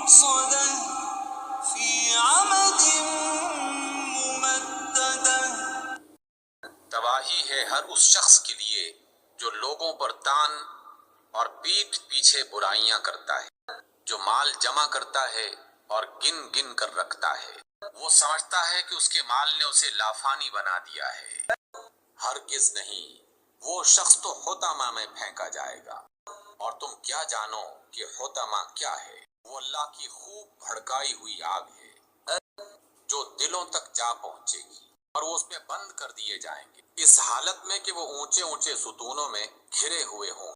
मुक़्सदह फ़ी अमदिन मुमद्ददह। तबाही है हर उस शख्स के लिए जो लोगों पर तान और पीठ पीछे बुराइयां करता है, जो माल जमा करता है और गिन गिन कर रखता है। वो समझता है कि उसके माल ने उसे लाफानी बना दिया है। हरगिज नहीं, वो शख्स तो होतामा में फेंका जाएगा। और तुम क्या जानो कि होतामा क्या है? वो अल्लाह की खूब भड़काई हुई आग है जो दिलों तक जा पहुंचेगी और वो उसमें बंद कर दिए जाएंगे, इस हालत में कि वो ऊंचे ऊंचे सुतूनों में घिरे हुए हों।